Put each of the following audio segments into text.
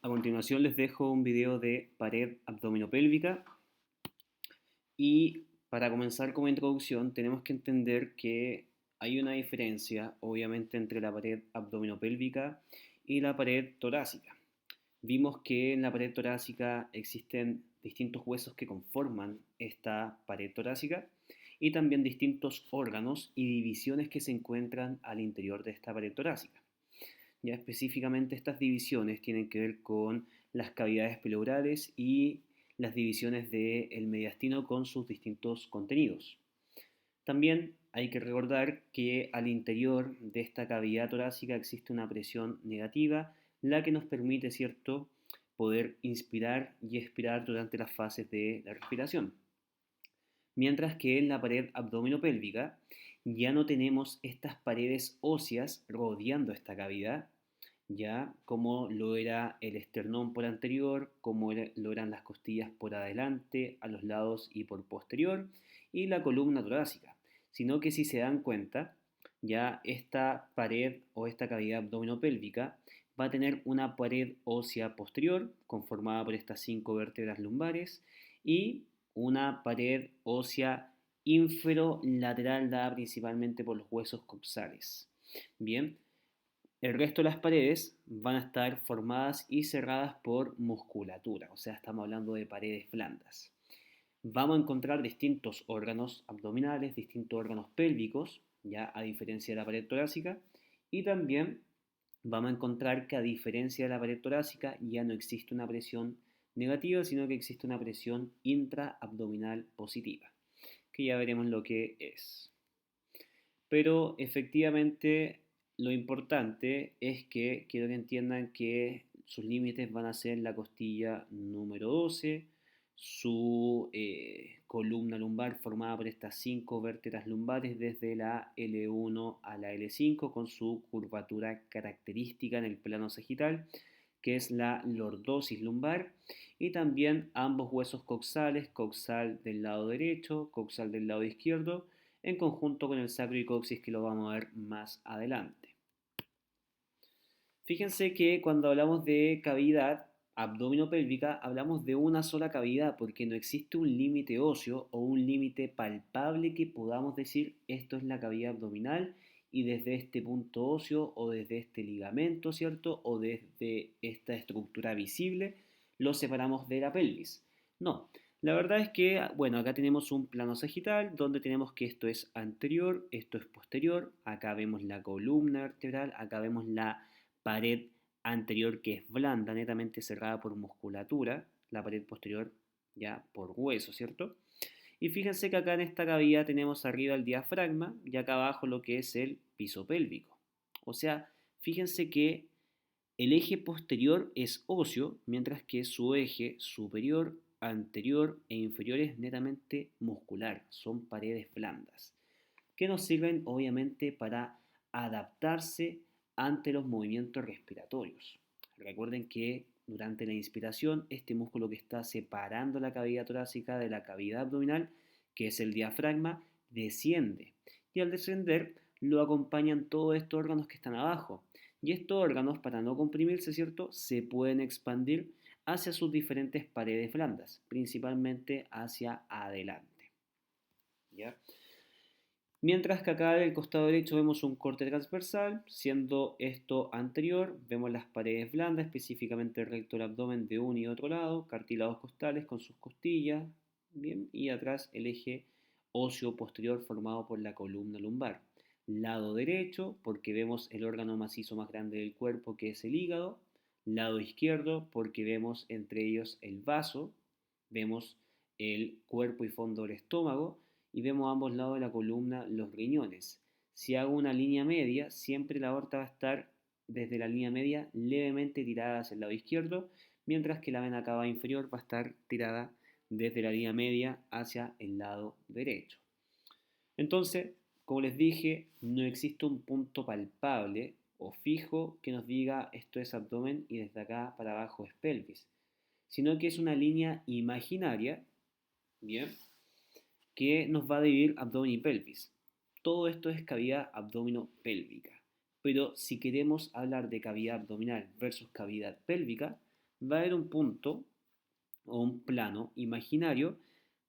A continuación les dejo un video de pared abdominopélvica y para comenzar como introducción tenemos que entender que hay una diferencia obviamente entre la pared abdominopélvica y la pared torácica. Vimos que en la pared torácica existen distintos huesos que conforman esta pared torácica y también distintos órganos y divisiones que se encuentran al interior de esta pared torácica. Ya específicamente estas divisiones tienen que ver con las cavidades pleurales y las divisiones del mediastino con sus distintos contenidos. También hay que recordar que al interior de esta cavidad torácica existe una presión negativa, la que nos permite, ¿cierto?, poder inspirar y expirar durante las fases de la respiración. Mientras que en la pared abdominopélvica ya no tenemos estas paredes óseas rodeando esta cavidad, ya como lo era el esternón por anterior, como lo eran las costillas por adelante, a los lados y por posterior, y la columna torácica, sino que si se dan cuenta, ya esta pared o esta cavidad abdominopélvica va a tener una pared ósea posterior conformada por estas 5 vértebras lumbares y una pared ósea inferolateral dada principalmente por los huesos coxales. Bien, el resto de las paredes van a estar formadas y cerradas por musculatura, o sea, estamos hablando de paredes blandas. Vamos a encontrar distintos órganos abdominales, distintos órganos pélvicos, ya a diferencia de la pared torácica, y también vamos a encontrar que a diferencia de la pared torácica ya no existe una presión negativa, sino que existe una presión intraabdominal positiva, que ya veremos lo que es. Pero efectivamente lo importante es que quiero que entiendan que sus límites van a ser la costilla número 12, su columna lumbar formada por estas 5 vértebras lumbares desde la L1 a la L5 con su curvatura característica en el plano sagital, que es la lordosis lumbar, y también ambos huesos coxales, coxal del lado derecho, coxal del lado izquierdo, en conjunto con el sacro y coxis que lo vamos a ver más adelante. Fíjense que cuando hablamos de cavidad abdominopélvica hablamos de una sola cavidad porque no existe un límite óseo o un límite palpable que podamos decir esto es la cavidad abdominal y desde este punto óseo o desde este ligamento, ¿cierto? O desde esta estructura visible lo separamos de la pelvis. No, la verdad es que, bueno, acá tenemos un plano sagital donde tenemos que esto es anterior, esto es posterior, acá vemos la columna vertebral, acá vemos la pared anterior que es blanda, netamente cerrada por musculatura, la pared posterior ya por hueso, ¿cierto? Y fíjense que acá en esta cavidad tenemos arriba el diafragma y acá abajo lo que es el piso pélvico. O sea, fíjense que el eje posterior es óseo, mientras que su eje superior, anterior e inferior es netamente muscular, son paredes blandas, que nos sirven obviamente para adaptarse ante los movimientos respiratorios. Recuerden que durante la inspiración, este músculo que está separando la cavidad torácica de la cavidad abdominal, que es el diafragma, desciende. Y al descender, lo acompañan todos estos órganos que están abajo. Y estos órganos, para no comprimirse, ¿cierto?, se pueden expandir hacia sus diferentes paredes blandas, principalmente hacia adelante. ¿Ya? Mientras que acá del costado derecho vemos un corte transversal, siendo esto anterior, vemos las paredes blandas, específicamente el recto del abdomen de un y otro lado, cartílagos costales con sus costillas, bien, y atrás el eje óseo posterior formado por la columna lumbar. Lado derecho, porque vemos el órgano macizo más grande del cuerpo, que es el hígado. Lado izquierdo, porque vemos entre ellos el vaso, vemos el cuerpo y fondo del estómago, y vemos a ambos lados de la columna los riñones. Si hago una línea media, siempre la aorta va a estar desde la línea media levemente tirada hacia el lado izquierdo, mientras que la vena cava inferior va a estar tirada desde la línea media hacia el lado derecho. Entonces, como les dije, no existe un punto palpable o fijo que nos diga esto es abdomen y desde acá para abajo es pelvis, sino que es una línea imaginaria, ¿bien?, que nos va a dividir abdomen y pelvis. Todo esto es cavidad abdominopélvica. Pero si queremos hablar de cavidad abdominal versus cavidad pélvica, va a haber un punto o un plano imaginario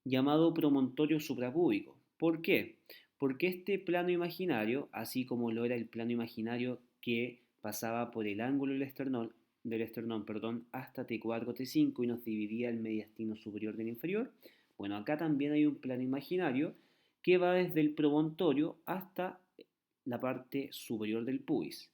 llamado promontorio suprapúbico. ¿Por qué? Porque este plano imaginario, así como lo era el plano imaginario que pasaba por el ángulo del esternón, perdón, hasta T4, T5 y nos dividía el mediastino superior del inferior, bueno, acá también hay un plano imaginario que va desde el promontorio hasta la parte superior del pubis.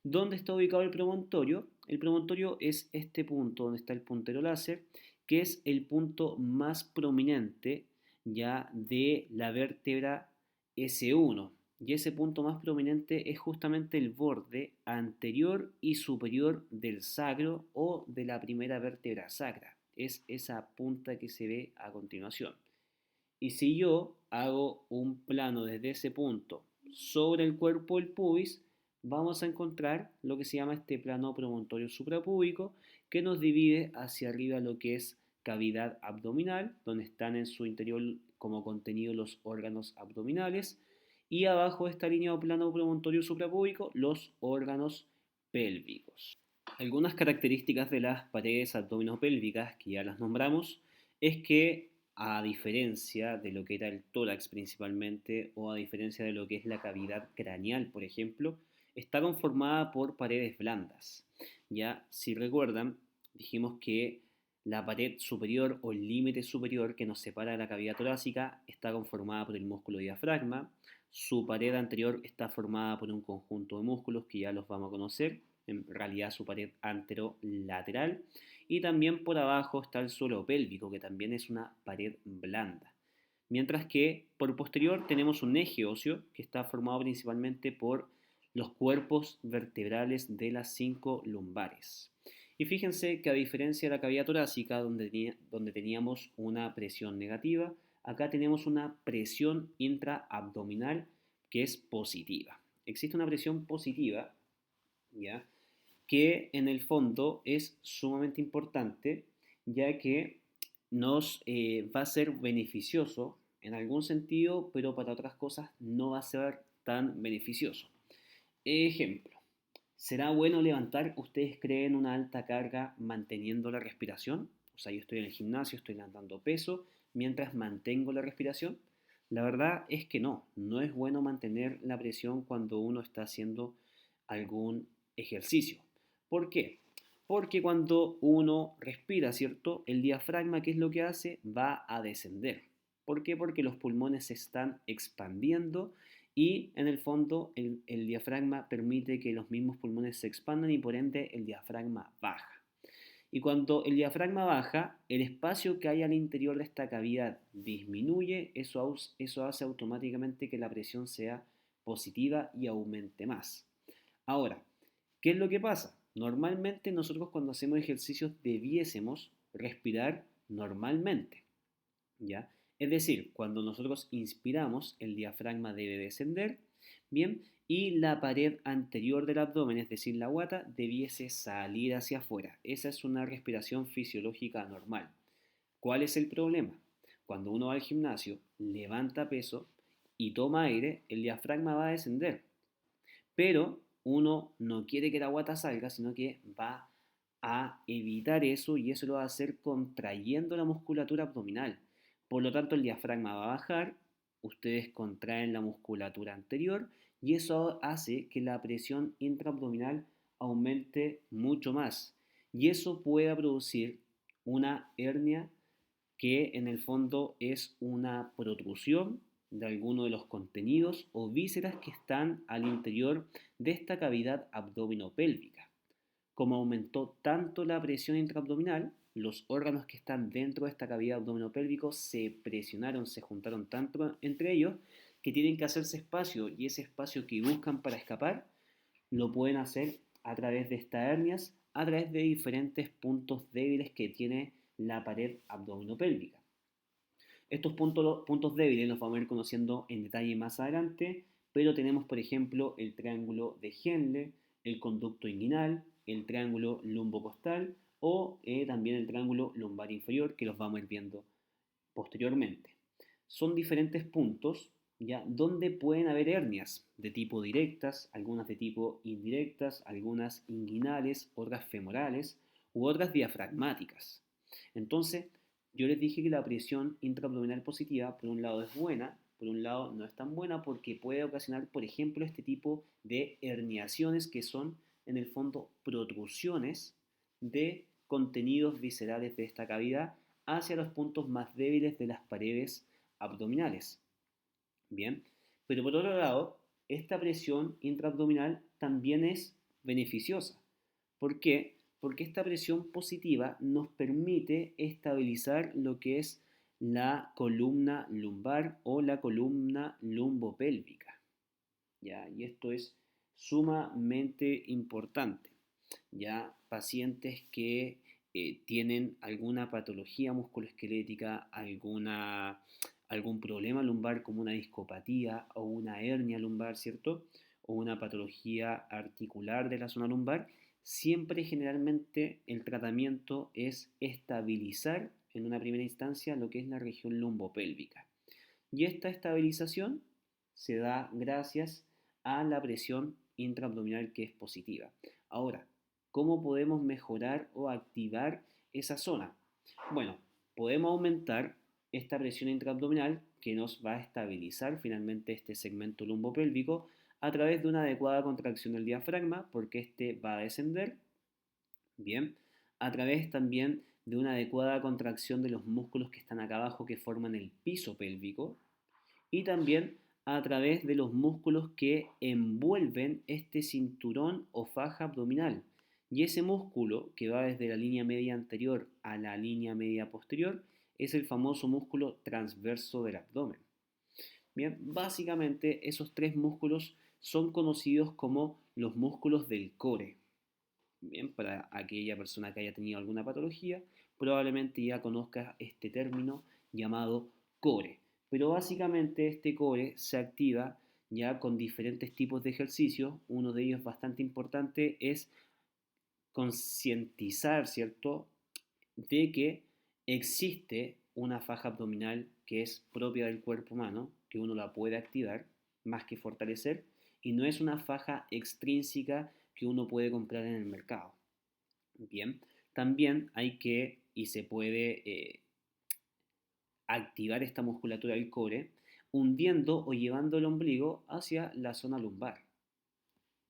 ¿Dónde está ubicado el promontorio? El promontorio es este punto donde está el puntero láser, que es el punto más prominente ya de la vértebra S1. Y ese punto más prominente es justamente el borde anterior y superior del sacro o de la primera vértebra sacra. Es esa punta que se ve a continuación. Y si yo hago un plano desde ese punto sobre el cuerpo del pubis, vamos a encontrar lo que se llama este plano promontorio suprapúbico, que nos divide hacia arriba lo que es cavidad abdominal, donde están en su interior como contenido los órganos abdominales, y abajo de esta línea o plano promontorio suprapúbico, los órganos pélvicos. Algunas características de las paredes abdominopélvicas, que ya las nombramos, es que a diferencia de lo que era el tórax principalmente, o a diferencia de lo que es la cavidad craneal, por ejemplo, está conformada por paredes blandas. Ya, si recuerdan, dijimos que la pared superior o el límite superior que nos separa de la cavidad torácica está conformada por el músculo diafragma, su pared anterior está formada por un conjunto de músculos que ya los vamos a conocer, en realidad su pared anterolateral, y también por abajo está el suelo pélvico, que también es una pared blanda. Mientras que por posterior tenemos un eje óseo que está formado principalmente por los cuerpos vertebrales de las 5 lumbares. Y fíjense que a diferencia de la cavidad torácica, donde teníamos una presión negativa, acá tenemos una presión intraabdominal que es positiva. Existe una presión positiva, ¿ya?, que en el fondo es sumamente importante, ya que nos va a ser beneficioso en algún sentido, pero para otras cosas no va a ser tan beneficioso. Ejemplo, ¿será bueno levantar, ustedes creen, una alta carga manteniendo la respiración? O sea, yo estoy en el gimnasio, estoy levantando peso mientras mantengo la respiración. La verdad es que no es bueno mantener la presión cuando uno está haciendo algún ejercicio. ¿Por qué? Porque cuando uno respira, ¿cierto? El diafragma, ¿qué es lo que hace? Va a descender. ¿Por qué? Porque los pulmones se están expandiendo y en el fondo el diafragma permite que los mismos pulmones se expandan y por ende el diafragma baja. Y cuando el diafragma baja, el espacio que hay al interior de esta cavidad disminuye, eso hace automáticamente que la presión sea positiva y aumente más. Ahora, ¿qué es lo que pasa? Normalmente nosotros cuando hacemos ejercicios debiésemos respirar normalmente, ¿ya? Es decir, cuando nosotros inspiramos, el diafragma debe descender, ¿bien? Y la pared anterior del abdomen, es decir, la guata, debiese salir hacia afuera. Esa es una respiración fisiológica normal. ¿Cuál es el problema? Cuando uno va al gimnasio, levanta peso y toma aire, el diafragma va a descender. Pero uno no quiere que la guata salga, sino que va a evitar eso y eso lo va a hacer contrayendo la musculatura abdominal. Por lo tanto, el diafragma va a bajar, ustedes contraen la musculatura anterior y eso hace que la presión intraabdominal aumente mucho más. Y eso puede producir una hernia que en el fondo es una protrusión de alguno de los contenidos o vísceras que están al interior de esta cavidad abdominopélvica. Como aumentó tanto la presión intraabdominal, los órganos que están dentro de esta cavidad abdominopélvica se presionaron, se juntaron tanto entre ellos que tienen que hacerse espacio y ese espacio que buscan para escapar lo pueden hacer a través de estas hernias, a través de diferentes puntos débiles que tiene la pared abdominopélvica. Estos puntos débiles los vamos a ir conociendo en detalle más adelante, pero tenemos, por ejemplo, el triángulo de Henle, el conducto inguinal, el triángulo lumbocostal o también el triángulo lumbar inferior, que los vamos a ir viendo posteriormente. Son diferentes puntos, ¿ya?, donde pueden haber hernias de tipo directas, algunas de tipo indirectas, algunas inguinales, otras femorales, u otras diafragmáticas. Entonces, yo les dije que la presión intraabdominal positiva, por un lado, es buena, por un lado, no es tan buena porque puede ocasionar, por ejemplo, este tipo de herniaciones que son, en el fondo, protrusiones de contenidos viscerales de esta cavidad hacia los puntos más débiles de las paredes abdominales. Bien, pero por otro lado, esta presión intraabdominal también es beneficiosa. ¿Por qué? Porque esta presión positiva nos permite estabilizar lo que es la columna lumbar o la columna lumbopélvica. ¿Ya? Y esto es sumamente importante. ¿Ya? Pacientes que tienen alguna patología musculoesquelética, algún problema lumbar como una discopatía o una hernia lumbar, ¿cierto? O una patología articular de la zona lumbar, siempre generalmente el tratamiento es estabilizar en una primera instancia lo que es la región lumbopélvica. Y esta estabilización se da gracias a la presión intraabdominal que es positiva. Ahora, ¿cómo podemos mejorar o activar esa zona? Bueno, podemos aumentar esta presión intraabdominal que nos va a estabilizar finalmente este segmento lumbopélvico a través de una adecuada contracción del diafragma, porque este va a descender, bien, a través también de una adecuada contracción de los músculos que están acá abajo que forman el piso pélvico, y también a través de los músculos que envuelven este cinturón o faja abdominal. Y ese músculo que va desde la línea media anterior a la línea media posterior es el famoso músculo transverso del abdomen. Bien, básicamente esos tres músculos son conocidos como los músculos del core. Bien, para aquella persona que haya tenido alguna patología, probablemente ya conozca este término llamado core. Pero básicamente este core se activa ya con diferentes tipos de ejercicios. Uno de ellos bastante importante es concientizar, ¿cierto?, de que existe una faja abdominal que es propia del cuerpo humano, que uno la puede activar más que fortalecer, y no es una faja extrínseca que uno puede comprar en el mercado. Bien, también hay que y se puede activar esta musculatura del core hundiendo o llevando el ombligo hacia la zona lumbar.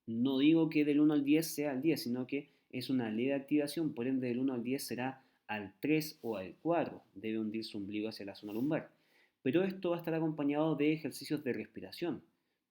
No digo que del 1 al 10 sea al 10, sino que es una leve activación, por ende del 1 al 10 será al 3 o al 4, debe hundir su ombligo hacia la zona lumbar. Pero esto va a estar acompañado de ejercicios de respiración.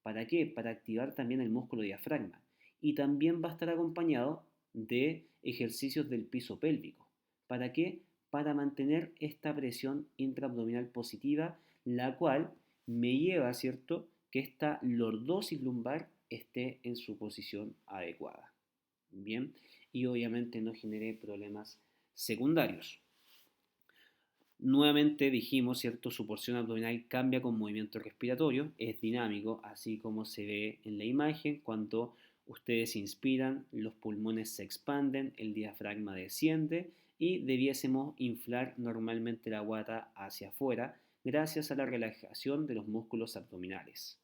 ¿Para qué? Para activar también el músculo diafragma. Y también va a estar acompañado de ejercicios del piso pélvico. ¿Para qué? Para mantener esta presión intraabdominal positiva, la cual me lleva, ¿cierto?, que esta lordosis lumbar esté en su posición adecuada. Bien, y obviamente no genere problemas secundarios. Nuevamente dijimos, ¿cierto? Su porción abdominal cambia con movimiento respiratorio, es dinámico, así como se ve en la imagen. Cuando ustedes inspiran, los pulmones se expanden, el diafragma desciende y debiésemos inflar normalmente la guata hacia afuera gracias a la relajación de los músculos abdominales.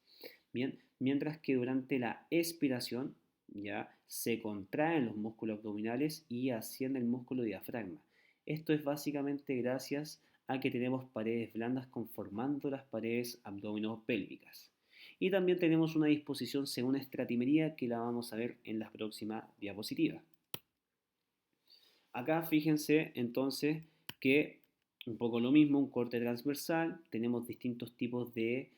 Bien, mientras que durante la expiración ya se contraen los músculos abdominales y asciende el músculo diafragma. Esto es básicamente gracias a que tenemos paredes blandas conformando las paredes abdominopélvicas. Y también tenemos una disposición según estratimetría que la vamos a ver en la próxima diapositiva. Acá fíjense entonces que un poco lo mismo, un corte transversal, tenemos distintos tipos de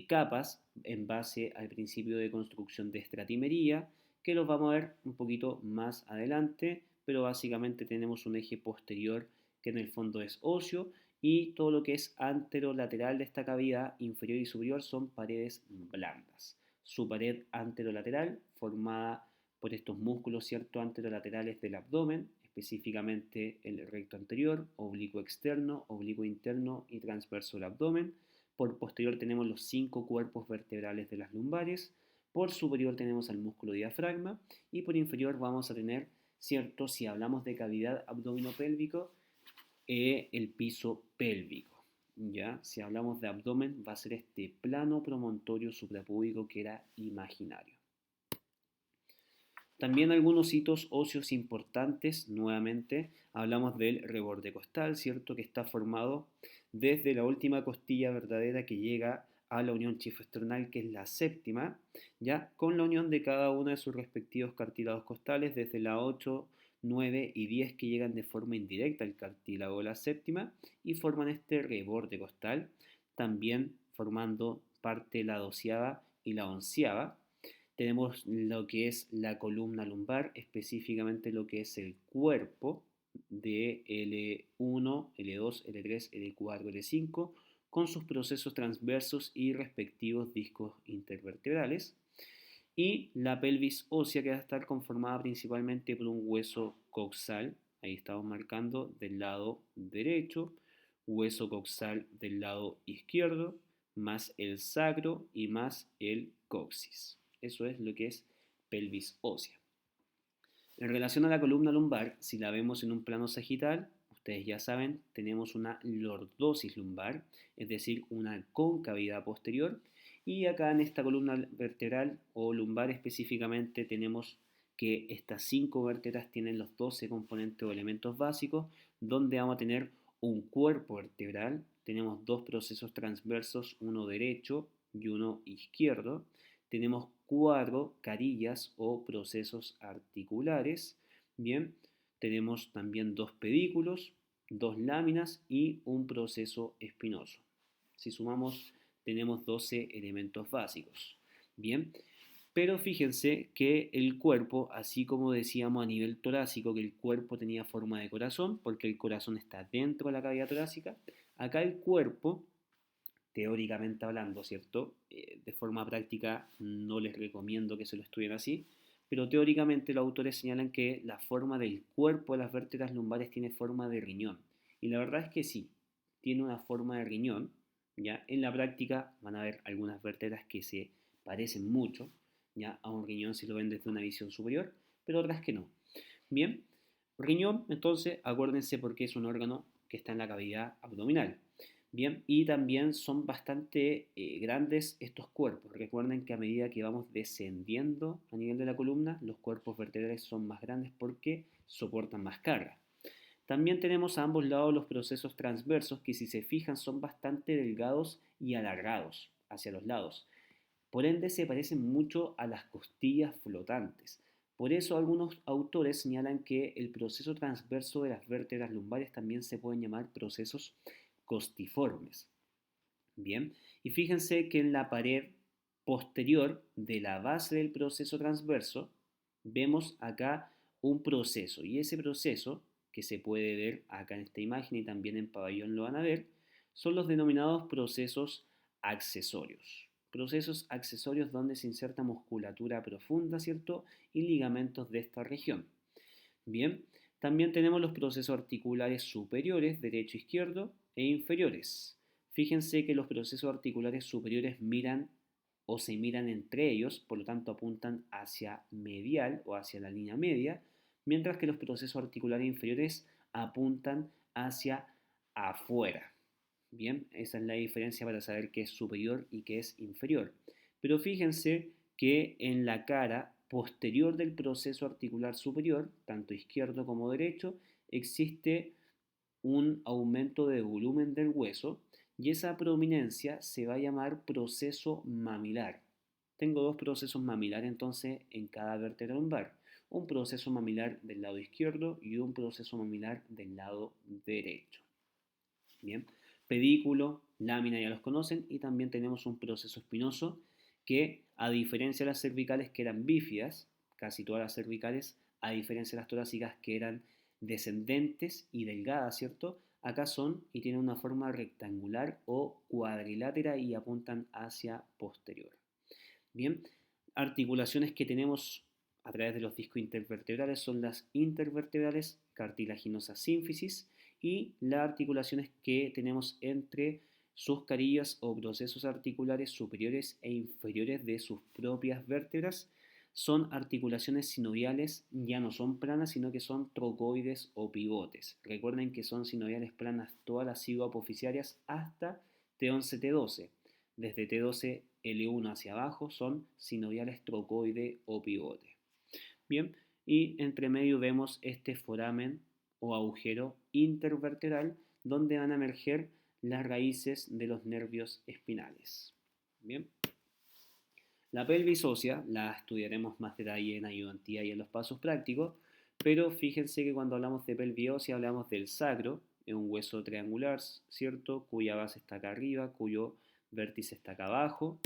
capas en base al principio de construcción de estratimetría, que los vamos a ver un poquito más adelante, pero básicamente tenemos un eje posterior que en el fondo es óseo y todo lo que es anterolateral de esta cavidad inferior y superior son paredes blandas. Su pared anterolateral formada por estos músculos, ¿cierto?, anterolaterales del abdomen, específicamente el recto anterior, oblicuo externo, oblicuo interno y transverso del abdomen. Por posterior tenemos los 5 cuerpos vertebrales de las lumbares. Por superior tenemos al músculo diafragma y por inferior vamos a tener, ¿cierto?, si hablamos de cavidad abdominopélvico, el piso pélvico. ¿Ya? Si hablamos de abdomen va a ser este plano promontorio suprapúbico que era imaginario. También algunos hitos óseos importantes, nuevamente, hablamos del reborde costal, ¿cierto? Que está formado desde la última costilla verdadera que llega a la unión chifoesternal, que es la séptima, ya con la unión de cada uno de sus respectivos cartílagos costales, desde la 8, 9 y 10 que llegan de forma indirecta al cartílago de la séptima y forman este reborde costal, también formando parte de la doceava y la onceava. Tenemos lo que es la columna lumbar, específicamente lo que es el cuerpo de L1, L2, L3, L4, L5, con sus procesos transversos y respectivos discos intervertebrales. Y la pelvis ósea, que va a estar conformada principalmente por un hueso coxal, ahí estamos marcando del lado derecho, hueso coxal del lado izquierdo, más el sacro y más el coxis. Eso es lo que es pelvis ósea. En relación a la columna lumbar, si la vemos en un plano sagital, ustedes ya saben, tenemos una lordosis lumbar, es decir, una concavidad posterior. Y acá en esta columna vertebral o lumbar específicamente tenemos que estas 5 vértebras tienen los 12 componentes o elementos básicos, donde vamos a tener un cuerpo vertebral, tenemos dos procesos transversos, uno derecho y uno izquierdo, tenemos 4 carillas o procesos articulares, bien, tenemos también 2 pedículos, 2 láminas y un proceso espinoso. Si sumamos, tenemos 12 elementos básicos, bien, pero fíjense que el cuerpo, así como decíamos a nivel torácico que el cuerpo tenía forma de corazón, porque el corazón está dentro de la cavidad torácica, acá el cuerpo, teóricamente hablando, ¿cierto? De forma práctica no les recomiendo que se lo estudien así, pero teóricamente los autores señalan que la forma del cuerpo de las vértebras lumbares tiene forma de riñón. Y la verdad es que sí, tiene una forma de riñón, ¿ya? En la práctica van a ver algunas vértebras que se parecen mucho, ¿ya? A un riñón si lo ven desde una visión superior, pero otras que no. Bien, riñón, entonces, acuérdense porque es un órgano que está en la cavidad abdominal. Bien, y también son bastante grandes estos cuerpos. Recuerden que a medida que vamos descendiendo a nivel de la columna, los cuerpos vertebrales son más grandes porque soportan más carga. También tenemos a ambos lados los procesos transversos que si se fijan son bastante delgados y alargados hacia los lados. Por ende se parecen mucho a las costillas flotantes. Por eso algunos autores señalan que el proceso transverso de las vértebras lumbares también se pueden llamar procesos costiformes. Bien, y fíjense que en la pared posterior de la base del proceso transverso vemos acá un proceso y ese proceso que se puede ver acá en esta imagen y también en pabellón lo van a ver, son los denominados procesos accesorios. Procesos accesorios donde se inserta musculatura profunda, ¿cierto? Y ligamentos de esta región. Bien, también tenemos los procesos articulares superiores, derecho, izquierdo, e inferiores. Fíjense que los procesos articulares superiores miran o se miran entre ellos, por lo tanto apuntan hacia medial o hacia la línea media, mientras que los procesos articulares inferiores apuntan hacia afuera. Bien, esa es la diferencia para saber qué es superior y qué es inferior. Pero fíjense que en la cara posterior del proceso articular superior, tanto izquierdo como derecho, existe un aumento de volumen del hueso y esa prominencia se va a llamar proceso mamilar. Tengo dos procesos mamilares entonces en cada vértebra lumbar, un proceso mamilar del lado izquierdo y un proceso mamilar del lado derecho. Bien, pedículo, lámina ya los conocen y también tenemos un proceso espinoso que a diferencia de las cervicales que eran bífidas, casi todas las cervicales, a diferencia de las torácicas que eran descendentes y delgadas, ¿cierto? Acá son y tienen una forma rectangular o cuadrilátera y apuntan hacia posterior. Bien, articulaciones que tenemos a través de los discos intervertebrales son las intervertebrales, cartilaginosas sínfisis y las articulaciones que tenemos entre sus carillas o procesos articulares superiores e inferiores de sus propias vértebras son articulaciones sinoviales, ya no son planas, sino que son trocoides o pivotes. Recuerden que son sinoviales planas todas las cigoapofisiarias hasta T11, T12. Desde T12, L1 hacia abajo son sinoviales trocoide o pivote. Bien, y entre medio vemos este foramen o agujero intervertebral donde van a emerger las raíces de los nervios espinales. Bien. La pelvis ósea la estudiaremos más detalle en ayudantía y en los pasos prácticos, pero fíjense que cuando hablamos de pelvis ósea hablamos del sacro, es un hueso triangular, ¿cierto? Cuya base está acá arriba, cuyo vértice está acá abajo.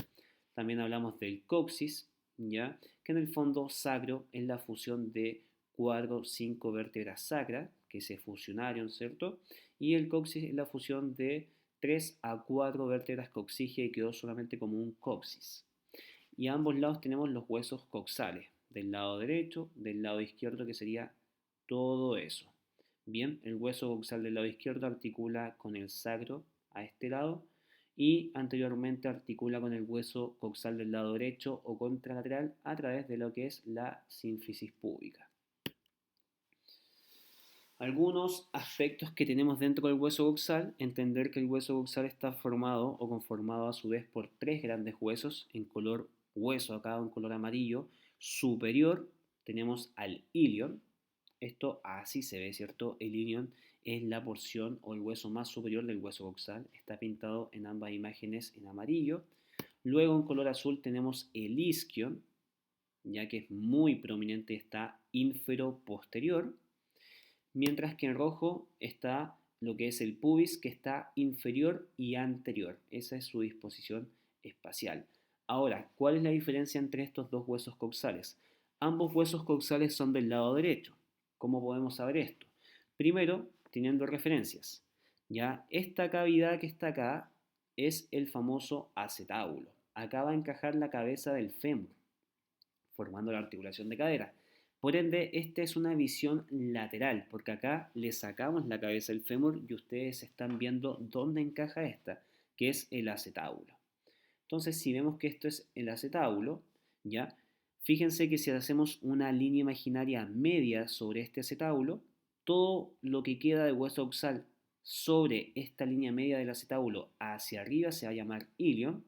También hablamos del coxis, ¿ya? Que en el fondo sacro es la fusión de 4 o 5 vértebras sacras que se fusionaron, ¿cierto? Y el coxis es la fusión de 3 a 4 vértebras coxígeas y quedó solamente como un coxis. Y a ambos lados tenemos los huesos coxales, del lado derecho, del lado izquierdo, que sería todo eso. Bien, el hueso coxal del lado izquierdo articula con el sacro a este lado y anteriormente articula con el hueso coxal del lado derecho o contralateral a través de lo que es la sínfisis púbica. Algunos aspectos que tenemos dentro del hueso coxal, entender que el hueso coxal está formado o conformado a su vez por tres grandes huesos en color hueso, acá en color amarillo. Superior tenemos al ilion, esto así se ve, ¿cierto? El ilion es la porción o el hueso más superior del hueso coxal, está pintado en ambas imágenes en amarillo. Luego en color azul tenemos el isquion, ya que es muy prominente, está infero-posterior, mientras que en rojo está lo que es el pubis, que está inferior y anterior. Esa es su disposición espacial. Ahora, ¿cuál es la diferencia entre estos dos huesos coxales? Ambos huesos coxales son del lado derecho. ¿Cómo podemos saber esto? Primero, teniendo referencias. Ya, esta cavidad que está acá es el famoso acetábulo. Acá va a encajar la cabeza del fémur, formando la articulación de cadera. Por ende, esta es una visión lateral, porque acá le sacamos la cabeza del fémur y ustedes están viendo dónde encaja esta, que es el acetábulo. Entonces, si vemos que esto es el acetábulo, ¿ya? Fíjense que si hacemos una línea imaginaria media sobre este acetábulo, todo lo que queda de hueso oxal sobre esta línea media del acetábulo hacia arriba se va a llamar ilion,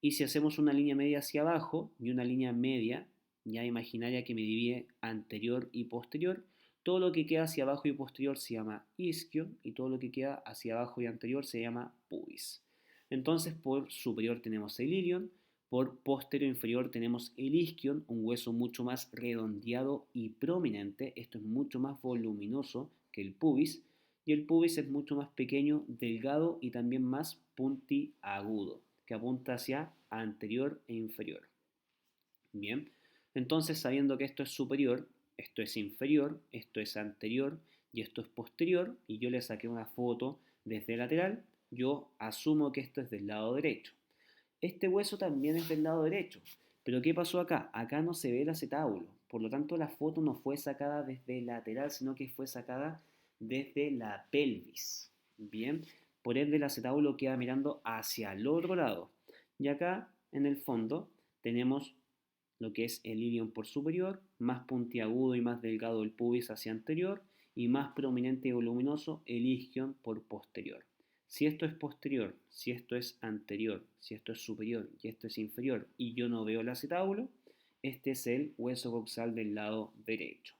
y si hacemos una línea media hacia abajo y una línea media ya imaginaria que me divide anterior y posterior, todo lo que queda hacia abajo y posterior se llama isquion y todo lo que queda hacia abajo y anterior se llama pubis. Entonces por superior tenemos el ilion, por posterior inferior tenemos el isquion, un hueso mucho más redondeado y prominente, esto es mucho más voluminoso que el pubis, y el pubis es mucho más pequeño, delgado y también más puntiagudo, que apunta hacia anterior e inferior. Bien, entonces sabiendo que esto es superior, esto es inferior, esto es anterior y esto es posterior, y yo le saqué una foto desde lateral, yo asumo que esto es del lado derecho. Este hueso también es del lado derecho, pero ¿qué pasó acá? Acá no se ve el acetábulo, por lo tanto la foto no fue sacada desde el lateral, sino que fue sacada desde la pelvis. Bien, por ende el acetábulo queda mirando hacia el otro lado. Y acá, en el fondo, tenemos lo que es el ilion por superior, más puntiagudo y más delgado el pubis hacia anterior, y más prominente y voluminoso el isquion por posterior. Si esto es posterior, si esto es anterior, si esto es superior y esto es inferior y yo no veo el acetábulo, este es el hueso coxal del lado derecho.